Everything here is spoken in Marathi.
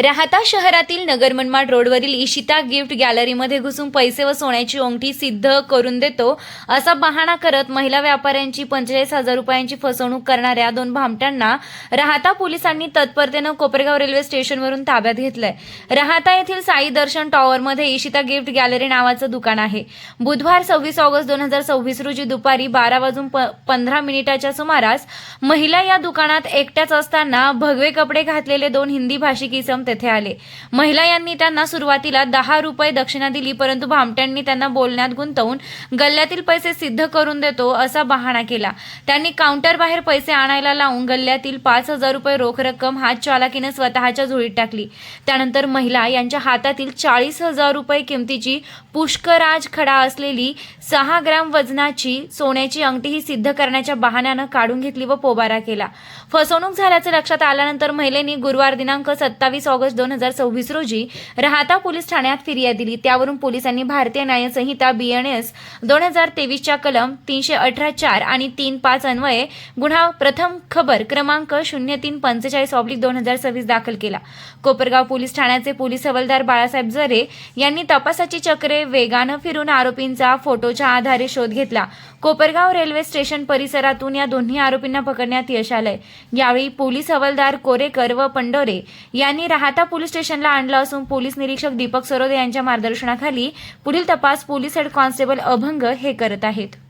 राहाता शहरातील नगर मनमाड रोडवरील इशिता गिफ्ट गॅलरीमध्ये घुसून पैसे व सोन्याची अंगठी सिद्ध करून देतो असा बहाणा करत महिला व्यापाऱ्यांची 45,000 रुपयांची फसवणूक करणाऱ्या 2 भामट्यांना राहाता पोलिसांनी तत्परतेनं कोपरगाव रेल्वे स्टेशनवरून ताब्यात घेतलंय। राहाता येथील साई दर्शन टॉवरमध्ये इशिता गिफ्ट गॅलरी नावाचं दुकान आहे। बुधवार 26 ऑगस्ट 2026 रोजी दुपारी 12:15 सुमारास महिला या दुकानात एकट्याच असताना भगवे कपडे घातलेले 2 हिंदी भाषिक इसम तेथे आले। महिला यांनी त्यांना सुरुवातीला 10 रुपये दक्षिणा दिली, परंतु भामट्यांनी त्यांना बोलण्यात गुंतवून गल्ल्यातील पैसे सिद्ध करून देतो असा बहाणा केला। त्यांनी काउंटर बाहेर पैसे आणायला लावून गल्ल्यातील 5,000 रुपये रोख रक्कम हात चालाकीने स्वतःच्या झोळीत टाकली। त्यानंतर महिला यांच्या हातातील 40,000 रुपये किमतीची पुष्कराज खडा असलेली 6 ग्रॅम वजनाची सोन्याची अंगठी ही सिद्ध करण्याच्या बहाण्यानं काढून घेतली व पोबारा केला। फसवणूक झाल्याचे लक्षात आल्यानंतर महिलेने गुरुवार दिनांक 27 ऑगस्ट 2026 रोजी राहाता पोलीस ठाण्यात फिर्याद दिली। त्यावरून पोलिसांनी भारतीय न्याय संहिता BNS 2023 च्या कलम 318(4) आणि 3(5) अन्वये गुन्हा प्रथम खबर क्रमांक 0345/2026 दाखल केला। कोपरगाव पोलीस ठाण्याचे पोलीस हवालदार बाळासाहेब जरे यांनी तपासाची चक्रे वेगानं फिरून आरोपींचा फोटोच्या आधारे शोध घेतला। कोपरगाव रेल्वे स्टेशन परिसरातून या दोन्ही आरोपींना पकडण्यात यश आलंय। यावेळी पोलीस हवालदार कोरेकर व पंडोरे यांनी राहाता पोलीस स्टेशनला आणलं असून पोलीस निरीक्षक दीपक सरोदे यांच्या मार्गदर्शनाखाली पुढील तपास पोलीस हेड कॉन्स्टेबल अभंग हे करत आहेत।